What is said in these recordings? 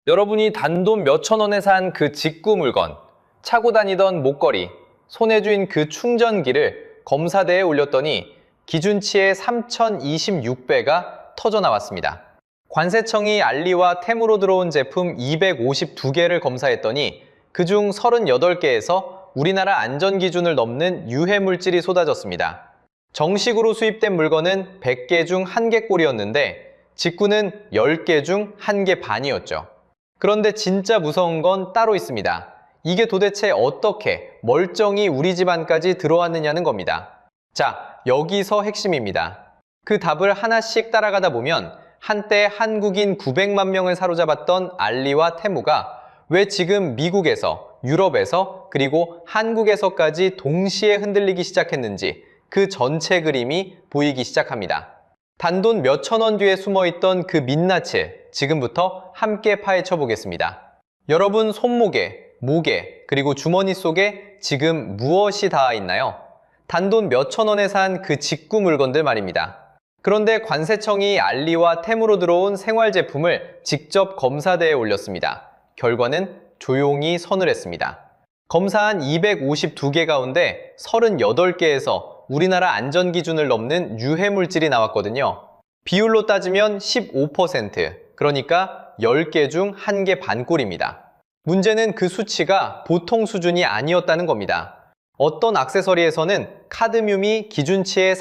여러분이 단돈 몇천 원에 산 그 직구 물건, 차고 다니던 목걸이, 손에 쥔 그 충전기를 검사대에 올렸더니 기준치의 3026배가 터져 나왔습니다. 관세청이 알리와 테무로 들어온 제품 252개를 검사했더니 그중 38개에서 우리나라 안전기준을 넘는 유해물질이 쏟아졌습니다. 정식으로 수입된 물건은 100개 중 1개꼴이었는데 직구는 10개 중 1개 반이었죠. 그런데 진짜 무서운 건 따로 있습니다. 이게 도대체 어떻게 멀쩡히 우리 집안까지 들어왔느냐는 겁니다. 자, 여기서 핵심입니다. 그 답을 하나씩 따라가다 보면 한때 한국인 900만 명을 사로잡았던 알리와 테무가 왜 지금 미국에서, 유럽에서, 그리고 한국에서까지 동시에 흔들리기 시작했는지 그 전체 그림이 보이기 시작합니다. 단돈 몇천 원 뒤에 숨어있던 그 민낯을 지금부터 함께 파헤쳐 보겠습니다. 여러분 손목에, 목에, 그리고 주머니 속에 지금 무엇이 닿아 있나요? 단돈 몇천 원에 산 그 직구 물건들 말입니다. 그런데 관세청이 알리와 테무로 들어온 생활제품을 직접 검사대에 올렸습니다. 결과는 조용히 서늘했습니다. 검사한 252개 가운데 38개에서 우리나라 안전기준을 넘는 유해물질이 나왔거든요. 비율로 따지면 15%, 그러니까 10개 중 1개 반꼴입니다. 문제는 그 수치가 보통 수준이 아니었다는 겁니다. 어떤 액세서리에서는 카드뮴이 기준치의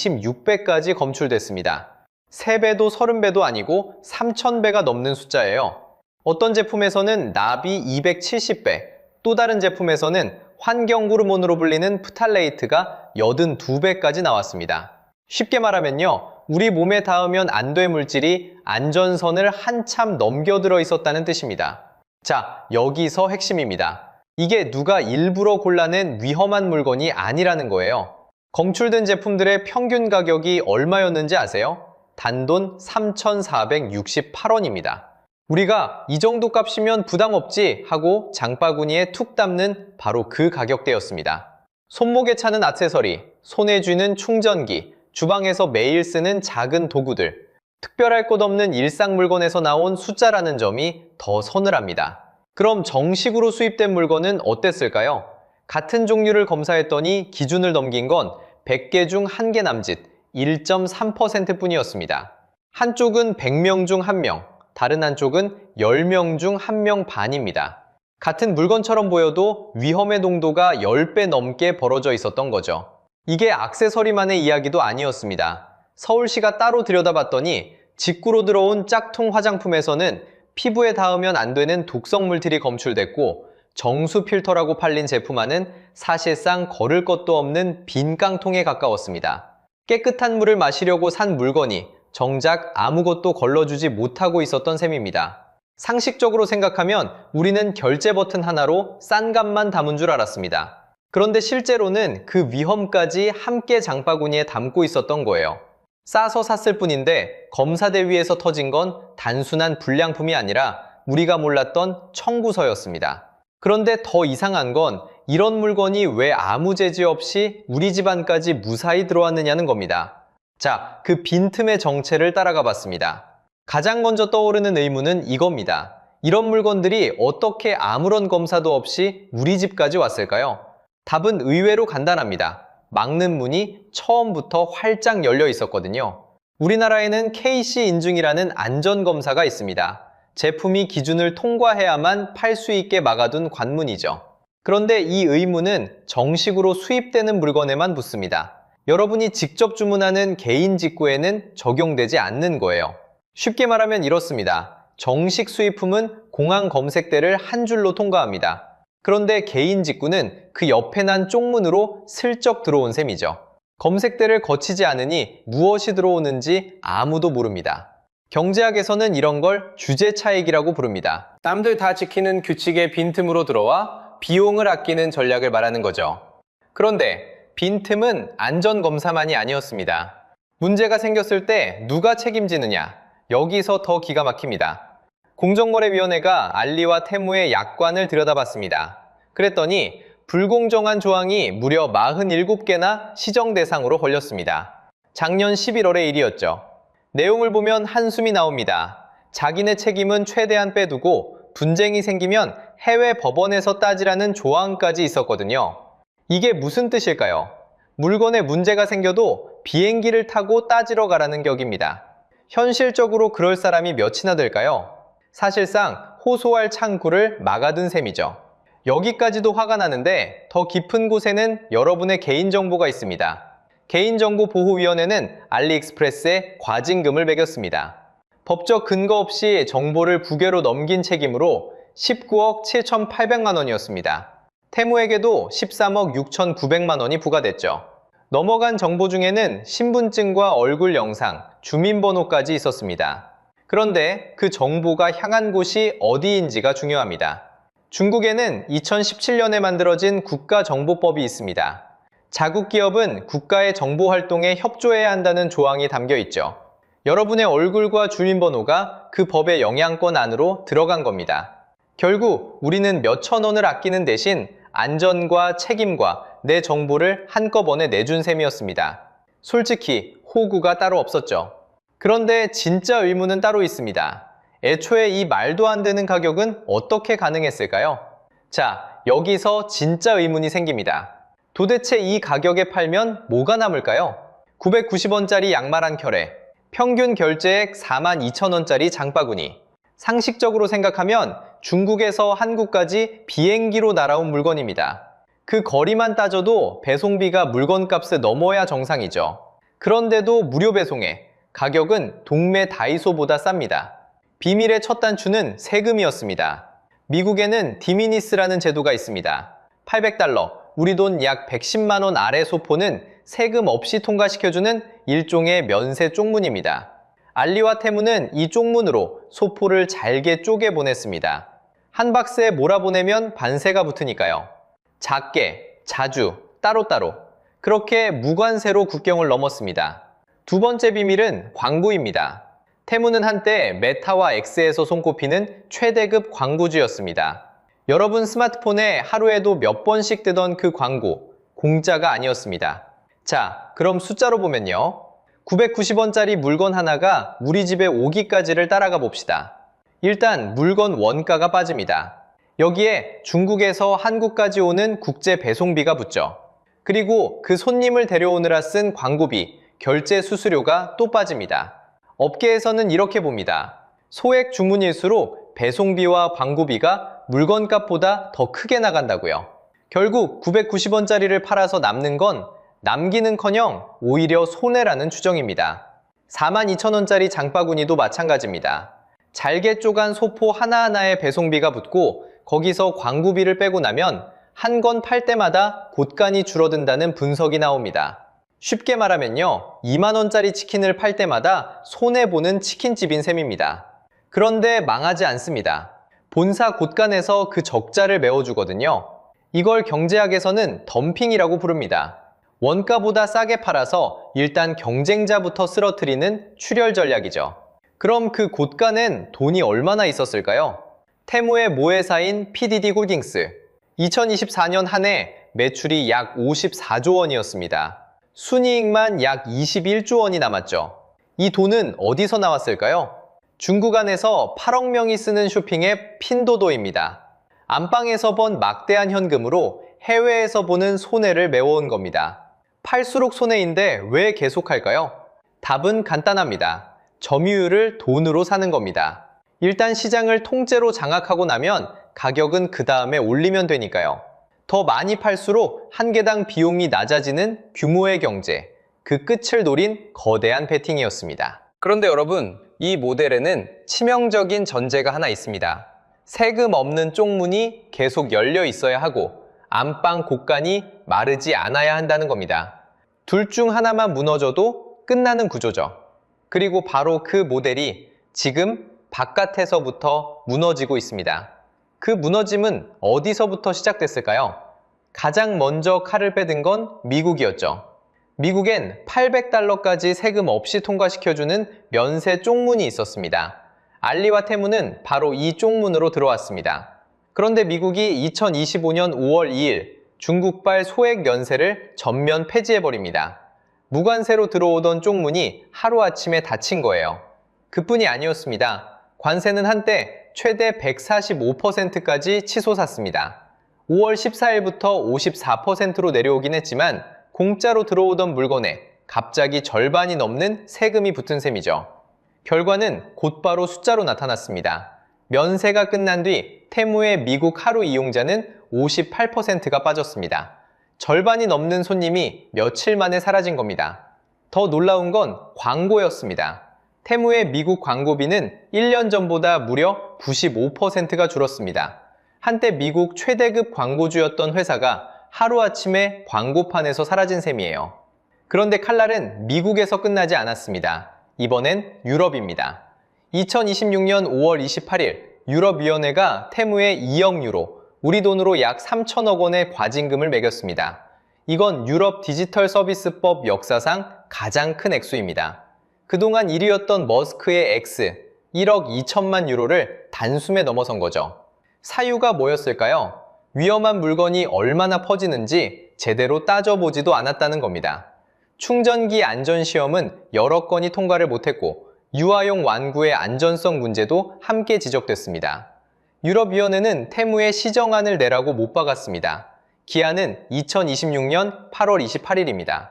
3026배까지 검출됐습니다. 3배도 30배도 아니고 3000배가 넘는 숫자예요. 어떤 제품에서는 납이 270배, 또 다른 제품에서는 환경호르몬으로 불리는 프탈레이트가 82배까지 나왔습니다. 쉽게 말하면요, 우리 몸에 닿으면 안 될 물질이 안전선을 한참 넘겨들어 있었다는 뜻입니다. 자, 여기서 핵심입니다. 이게 누가 일부러 골라낸 위험한 물건이 아니라는 거예요. 검출된 제품들의 평균 가격이 얼마였는지 아세요? 단돈 3,468원입니다. 우리가 이 정도 값이면 부담 없지 하고 장바구니에 툭 담는 바로 그 가격대였습니다. 손목에 차는 액세서리, 손에 쥐는 충전기, 주방에서 매일 쓰는 작은 도구들, 특별할 것 없는 일상 물건에서 나온 숫자라는 점이 더 서늘합니다. 그럼 정식으로 수입된 물건은 어땠을까요? 같은 종류를 검사했더니 기준을 넘긴 건 100개 중 1개 남짓 1.3% 뿐이었습니다. 한쪽은 100명 중 1명, 다른 한쪽은 10명 중 1명 반입니다. 같은 물건처럼 보여도 위험의 농도가 10배 넘게 벌어져 있었던 거죠. 이게 액세서리만의 이야기도 아니었습니다. 서울시가 따로 들여다봤더니 직구로 들어온 짝퉁 화장품에서는 피부에 닿으면 안 되는 독성 물질이 검출됐고 정수 필터라고 팔린 제품 안은 사실상 걸을 것도 없는 빈 깡통에 가까웠습니다. 깨끗한 물을 마시려고 산 물건이 정작 아무것도 걸러주지 못하고 있었던 셈입니다. 상식적으로 생각하면 우리는 결제 버튼 하나로 싼 값만 담은 줄 알았습니다. 그런데 실제로는 그 위험까지 함께 장바구니에 담고 있었던 거예요. 싸서 샀을 뿐인데 검사대 위에서 터진 건 단순한 불량품이 아니라 우리가 몰랐던 청구서였습니다. 그런데 더 이상한 건 이런 물건이 왜 아무 제지 없이 우리 집안까지 무사히 들어왔느냐는 겁니다. 자, 그 빈틈의 정체를 따라가 봤습니다. 가장 먼저 떠오르는 의문은 이겁니다. 이런 물건들이 어떻게 아무런 검사도 없이 우리 집까지 왔을까요? 답은 의외로 간단합니다. 막는 문이 처음부터 활짝 열려 있었거든요. 우리나라에는 KC 인증이라는 안전검사가 있습니다. 제품이 기준을 통과해야만 팔 수 있게 막아둔 관문이죠. 그런데 이 의무는 정식으로 수입되는 물건에만 붙습니다. 여러분이 직접 주문하는 개인 직구에는 적용되지 않는 거예요. 쉽게 말하면 이렇습니다. 정식 수입품은 공항 검색대를 한 줄로 통과합니다. 그런데 개인 직구는 그 옆에 난 쪽문으로 슬쩍 들어온 셈이죠. 검색대를 거치지 않으니 무엇이 들어오는지 아무도 모릅니다. 경제학에서는 이런 걸 주제 차익이라고 부릅니다. 남들 다 지키는 규칙의 빈틈으로 들어와 비용을 아끼는 전략을 말하는 거죠. 그런데 빈틈은 안전검사만이 아니었습니다. 문제가 생겼을 때 누가 책임지느냐? 여기서 더 기가 막힙니다. 공정거래위원회가 알리와 테무의 약관을 들여다봤습니다. 그랬더니 불공정한 조항이 무려 47개나 시정 대상으로 걸렸습니다. 작년 11월의 일이었죠. 내용을 보면 한숨이 나옵니다. 자기네 책임은 최대한 빼두고 분쟁이 생기면 해외 법원에서 따지라는 조항까지 있었거든요. 이게 무슨 뜻일까요? 물건에 문제가 생겨도 비행기를 타고 따지러 가라는 격입니다. 현실적으로 그럴 사람이 몇이나 될까요? 사실상 호소할 창구를 막아둔 셈이죠. 여기까지도 화가 나는데 더 깊은 곳에는 여러분의 개인정보가 있습니다. 개인정보보호위원회는 알리익스프레스에 과징금을 매겼습니다. 법적 근거 없이 정보를 부계로 넘긴 책임으로 19억 7,800만 원이었습니다. 테무에게도 13억 6,900만 원이 부과됐죠. 넘어간 정보 중에는 신분증과 얼굴 영상, 주민번호까지 있었습니다. 그런데 그 정보가 향한 곳이 어디인지가 중요합니다. 중국에는 2017년에 만들어진 국가정보법이 있습니다. 자국 기업은 국가의 정보 활동에 협조해야 한다는 조항이 담겨 있죠. 여러분의 얼굴과 주민번호가 그 법의 영향권 안으로 들어간 겁니다. 결국 우리는 몇천 원을 아끼는 대신 안전과 책임과 내 정보를 한꺼번에 내준 셈이었습니다. 솔직히 호구가 따로 없었죠. 그런데 진짜 의문은 따로 있습니다. 애초에 이 말도 안 되는 가격은 어떻게 가능했을까요? 자, 여기서 진짜 의문이 생깁니다. 도대체 이 가격에 팔면 뭐가 남을까요? 990원짜리 양말 한 켤레, 평균 결제액 42,000원짜리 장바구니. 상식적으로 생각하면 중국에서 한국까지 비행기로 날아온 물건입니다. 그 거리만 따져도 배송비가 물건값을 넘어야 정상이죠. 그런데도 무료 배송에 가격은 동네 다이소보다 쌉니다. 비밀의 첫 단추는 세금이었습니다. 미국에는 디미니스라는 제도가 있습니다. 800달러, 우리 돈 약 110만 원 아래 소포는 세금 없이 통과시켜주는 일종의 면세 쪽문입니다. 알리와 테무는 이 쪽문으로 소포를 잘게 쪼개 보냈습니다. 한 박스에 몰아보내면 반세가 붙으니까요. 작게, 자주, 따로따로 그렇게 무관세로 국경을 넘었습니다. 두 번째 비밀은 광고입니다. 테무는 한때 메타와 엑스에서 손꼽히는 최대급 광고주였습니다. 여러분 스마트폰에 하루에도 몇 번씩 뜨던 그 광고, 공짜가 아니었습니다. 자, 그럼 숫자로 보면요. 990원짜리 물건 하나가 우리 집에 오기까지를 따라가 봅시다. 일단 물건 원가가 빠집니다. 여기에 중국에서 한국까지 오는 국제 배송비가 붙죠. 그리고 그 손님을 데려오느라 쓴 광고비, 결제 수수료가 또 빠집니다. 업계에서는 이렇게 봅니다. 소액 주문일수록 배송비와 광고비가 물건값보다 더 크게 나간다고요. 결국 990원짜리를 팔아서 남는 건 남기는커녕 오히려 손해라는 추정입니다. 42,000원짜리 장바구니도 마찬가지입니다. 잘게 쪼간 소포 하나하나에 배송비가 붙고 거기서 광고비를 빼고 나면 한 건 팔 때마다 곳간이 줄어든다는 분석이 나옵니다. 쉽게 말하면요, 2만원짜리 치킨을 팔 때마다 손해보는 치킨집인 셈입니다. 그런데 망하지 않습니다. 본사 곳간에서 그 적자를 메워주거든요. 이걸 경제학에서는 덤핑이라고 부릅니다. 원가보다 싸게 팔아서 일단 경쟁자부터 쓰러뜨리는 출혈 전략이죠. 그럼 그 곳간엔 돈이 얼마나 있었을까요? 테무의 모회사인 PDD 홀딩스. 2024년 한 해 매출이 약 54조 원이었습니다. 순이익만 약 21조 원이 남았죠. 이 돈은 어디서 나왔을까요? 중국 안에서 8억 명이 쓰는 쇼핑앱 핀도도입니다. 안방에서 번 막대한 현금으로 해외에서 보는 손해를 메워온 겁니다. 팔수록 손해인데 왜 계속할까요? 답은 간단합니다. 점유율을 돈으로 사는 겁니다. 일단 시장을 통째로 장악하고 나면 가격은 그 다음에 올리면 되니까요. 더 많이 팔수록 한 개당 비용이 낮아지는 규모의 경제, 그 끝을 노린 거대한 베팅이었습니다. 그런데 여러분, 이 모델에는 치명적인 전제가 하나 있습니다. 세금 없는 쪽문이 계속 열려 있어야 하고 안방 곳간이 마르지 않아야 한다는 겁니다. 둘 중 하나만 무너져도 끝나는 구조죠. 그리고 바로 그 모델이 지금 바깥에서부터 무너지고 있습니다. 그 무너짐은 어디서부터 시작됐을까요? 가장 먼저 칼을 빼든 건 미국이었죠. 미국엔 800달러까지 세금 없이 통과시켜주는 면세 쪽문이 있었습니다. 알리와 테무는 바로 이 쪽문으로 들어왔습니다. 그런데 미국이 2025년 5월 2일 중국발 소액 면세를 전면 폐지해버립니다. 무관세로 들어오던 쪽문이 하루아침에 닫힌 거예요. 그뿐이 아니었습니다. 관세는 한때 최대 145%까지 치솟았습니다. 5월 14일부터 54%로 내려오긴 했지만 공짜로 들어오던 물건에 갑자기 절반이 넘는 세금이 붙은 셈이죠. 결과는 곧바로 숫자로 나타났습니다. 면세가 끝난 뒤 테무의 미국 하루 이용자는 58%가 빠졌습니다. 절반이 넘는 손님이 며칠 만에 사라진 겁니다. 더 놀라운 건 광고였습니다. 테무의 미국 광고비는 1년 전보다 무려 95%가 줄었습니다. 한때 미국 최대급 광고주였던 회사가 하루아침에 광고판에서 사라진 셈이에요. 그런데 칼날은 미국에서 끝나지 않았습니다. 이번엔 유럽입니다. 2026년 5월 28일 유럽위원회가 테무에 2억 유로, 우리 돈으로 약 3천억 원의 과징금을 매겼습니다. 이건 유럽 디지털 서비스법 역사상 가장 큰 액수입니다. 그동안 1위였던 머스크의 X, 1억 2천만 유로를 단숨에 넘어선 거죠. 사유가 뭐였을까요? 위험한 물건이 얼마나 퍼지는지 제대로 따져보지도 않았다는 겁니다. 충전기 안전시험은 여러 건이 통과를 못했고 유아용 완구의 안전성 문제도 함께 지적됐습니다. 유럽위원회는 테무에 시정안을 내라고 못 박았습니다. 기한은 2026년 8월 28일입니다.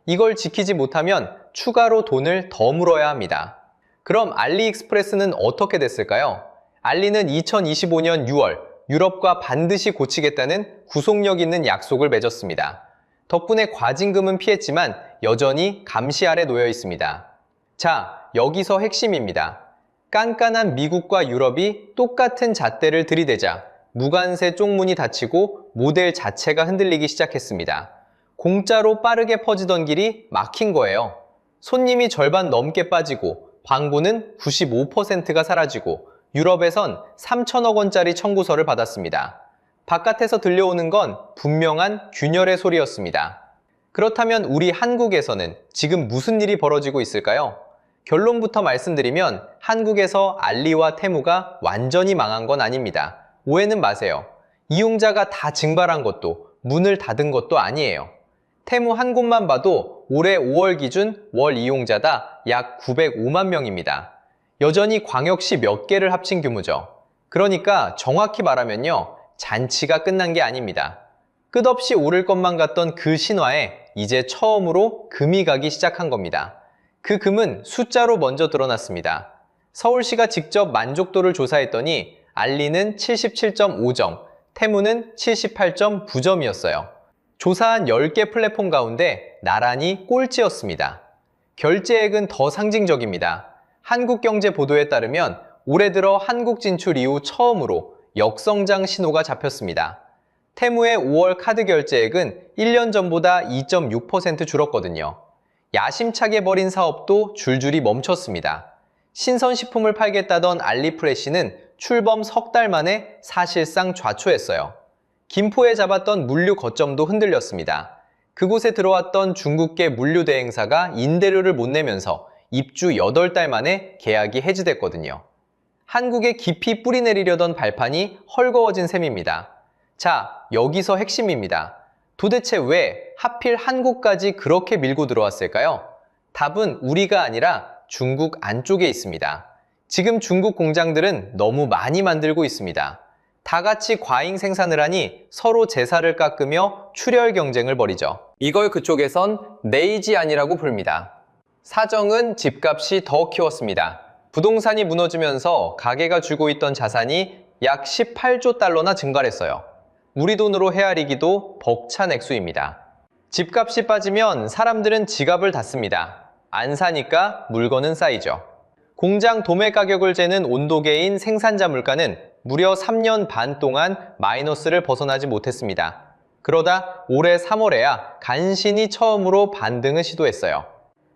이걸 지키지 못하면 추가로 돈을 더 물어야 합니다. 그럼 알리익스프레스는 어떻게 됐을까요? 알리는 2025년 6월 유럽과 반드시 고치겠다는 구속력 있는 약속을 맺었습니다. 덕분에 과징금은 피했지만 여전히 감시 아래 놓여 있습니다. 자, 여기서 핵심입니다. 깐깐한 미국과 유럽이 똑같은 잣대를 들이대자 무관세 쪽문이 닫히고 모델 자체가 흔들리기 시작했습니다. 공짜로 빠르게 퍼지던 길이 막힌 거예요. 손님이 절반 넘게 빠지고 광고는 95%가 사라지고 유럽에선 3천억 원짜리 청구서를 받았습니다. 바깥에서 들려오는 건 분명한 균열의 소리였습니다. 그렇다면 우리 한국에서는 지금 무슨 일이 벌어지고 있을까요? 결론부터 말씀드리면 한국에서 알리와 테무가 완전히 망한 건 아닙니다. 오해는 마세요. 이용자가 다 증발한 것도 문을 닫은 것도 아니에요. 테무 한 곳만 봐도 올해 5월 기준 월 이용자다 약 905만 명입니다. 여전히 광역시 몇 개를 합친 규모죠. 그러니까 정확히 말하면요, 잔치가 끝난 게 아닙니다. 끝없이 오를 것만 같던 그 신화에 이제 처음으로 금이 가기 시작한 겁니다. 그 금은 숫자로 먼저 드러났습니다. 서울시가 직접 만족도를 조사했더니 알리는 77.5점, 테무는 78.9점이었어요. 조사한 10개 플랫폼 가운데 나란히 꼴찌였습니다. 결제액은 더 상징적입니다. 한국경제 보도에 따르면 올해 들어 한국 진출 이후 처음으로 역성장 신호가 잡혔습니다. 테무의 5월 카드 결제액은 1년 전보다 2.6% 줄었거든요. 야심차게 벌인 사업도 줄줄이 멈췄습니다. 신선식품을 팔겠다던 알리프레시는 출범 석 달 만에 사실상 좌초했어요. 김포에 잡았던 물류 거점도 흔들렸습니다. 그곳에 들어왔던 중국계 물류 대행사가 임대료를 못 내면서 입주 8달 만에 계약이 해지됐거든요. 한국에 깊이 뿌리내리려던 발판이 헐거워진 셈입니다. 자, 여기서 핵심입니다. 도대체 왜 하필 한국까지 그렇게 밀고 들어왔을까요? 답은 우리가 아니라 중국 안쪽에 있습니다. 지금 중국 공장들은 너무 많이 만들고 있습니다. 다 같이 과잉 생산을 하니 서로 제사를 깎으며 출혈 경쟁을 벌이죠. 이걸 그쪽에선 네이지안이라고 부릅니다. 사정은 집값이 더 키웠습니다. 부동산이 무너지면서 가게가 쥐고 있던 자산이 약 18조 달러나 증발했어요. 우리 돈으로 헤아리기도 벅찬 액수입니다. 집값이 빠지면 사람들은 지갑을 닫습니다. 안 사니까 물건은 쌓이죠. 공장 도매 가격을 재는 온도계인 생산자 물가는 무려 3년 반 동안 마이너스를 벗어나지 못했습니다. 그러다 올해 3월에야 간신히 처음으로 반등을 시도했어요.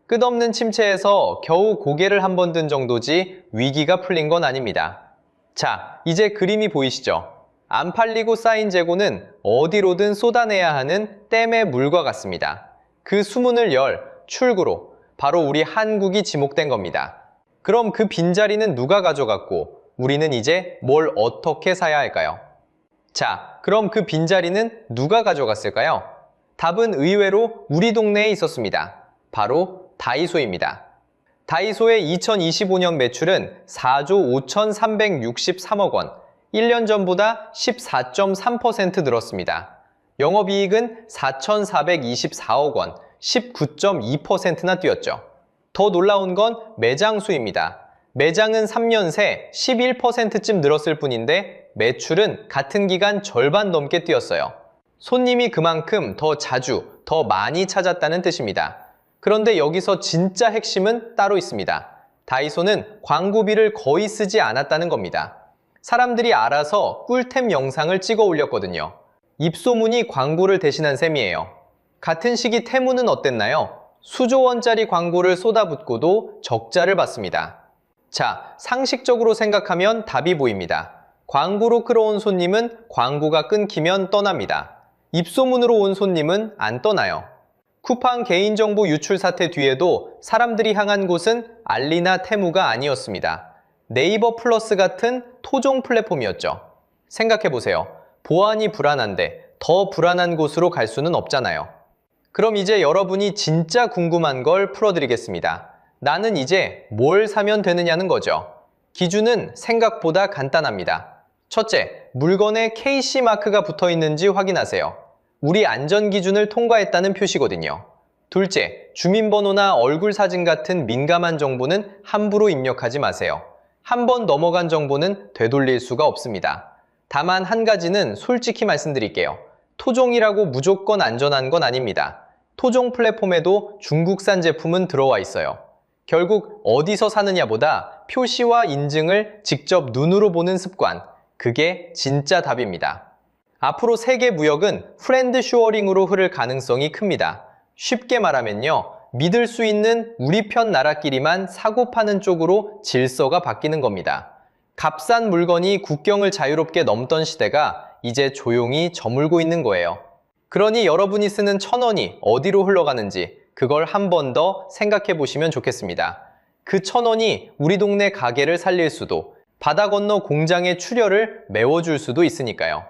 끝없는 침체에서 겨우 고개를 한 번 든 정도지 위기가 풀린 건 아닙니다. 자, 이제 그림이 보이시죠? 안 팔리고 쌓인 재고는 어디로든 쏟아내야 하는 댐의 물과 같습니다. 그 수문을 열 출구로 바로 우리 한국이 지목된 겁니다. 그럼 그 빈자리는 누가 가져갔고 우리는 이제 뭘 어떻게 사야 할까요? 자, 그럼 그 빈자리는 누가 가져갔을까요? 답은 의외로 우리 동네에 있었습니다. 바로 다이소입니다. 다이소의 2025년 매출은 4조 5,363억 원, 1년 전보다 14.3% 늘었습니다. 영업이익은 4,424억 원, 19.2%나 뛰었죠. 더 놀라운 건 매장 수입니다. 매장은 3년 새 11%쯤 늘었을 뿐인데 매출은 같은 기간 절반 넘게 뛰었어요. 손님이 그만큼 더 자주, 더 많이 찾았다는 뜻입니다. 그런데 여기서 진짜 핵심은 따로 있습니다. 다이소는 광고비를 거의 쓰지 않았다는 겁니다. 사람들이 알아서 꿀템 영상을 찍어 올렸거든요. 입소문이 광고를 대신한 셈이에요. 같은 시기 테무는 어땠나요? 수조 원짜리 광고를 쏟아붓고도 적자를 봤습니다. 자, 상식적으로 생각하면 답이 보입니다. 광고로 끌어온 손님은 광고가 끊기면 떠납니다. 입소문으로 온 손님은 안 떠나요. 쿠팡 개인정보 유출 사태 뒤에도 사람들이 향한 곳은 알리나 테무가 아니었습니다. 네이버 플러스 같은 토종 플랫폼이었죠. 생각해보세요. 보안이 불안한데 더 불안한 곳으로 갈 수는 없잖아요. 그럼 이제 여러분이 진짜 궁금한 걸 풀어드리겠습니다. 나는 이제 뭘 사면 되느냐는 거죠. 기준은 생각보다 간단합니다. 첫째, 물건에 KC 마크가 붙어 있는지 확인하세요. 우리 안전 기준을 통과했다는 표시거든요. 둘째, 주민번호나 얼굴 사진 같은 민감한 정보는 함부로 입력하지 마세요. 한 번 넘어간 정보는 되돌릴 수가 없습니다. 다만 한 가지는 솔직히 말씀드릴게요. 토종이라고 무조건 안전한 건 아닙니다. 토종 플랫폼에도 중국산 제품은 들어와 있어요. 결국 어디서 사느냐보다 표시와 인증을 직접 눈으로 보는 습관, 그게 진짜 답입니다. 앞으로 세계 무역은 프렌드 슈어링으로 흐를 가능성이 큽니다. 쉽게 말하면요, 믿을 수 있는 우리 편 나라끼리만 사고 파는 쪽으로 질서가 바뀌는 겁니다. 값싼 물건이 국경을 자유롭게 넘던 시대가 이제 조용히 저물고 있는 거예요. 그러니 여러분이 쓰는 1,000원이 어디로 흘러가는지 그걸 한 번 더 생각해 보시면 좋겠습니다. 그 1,000원이 우리 동네 가게를 살릴 수도, 바다 건너 공장의 출혈을 메워줄 수도 있으니까요.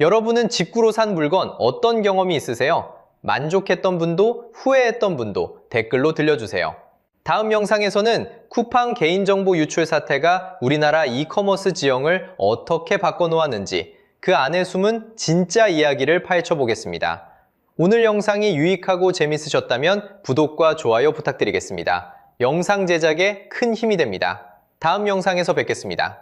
여러분은 직구로 산 물건 어떤 경험이 있으세요? 만족했던 분도 후회했던 분도 댓글로 들려주세요. 다음 영상에서는 쿠팡 개인정보 유출 사태가 우리나라 이커머스 지형을 어떻게 바꿔놓았는지 그 안에 숨은 진짜 이야기를 파헤쳐 보겠습니다. 오늘 영상이 유익하고 재밌으셨다면 구독과 좋아요 부탁드리겠습니다. 영상 제작에 큰 힘이 됩니다. 다음 영상에서 뵙겠습니다.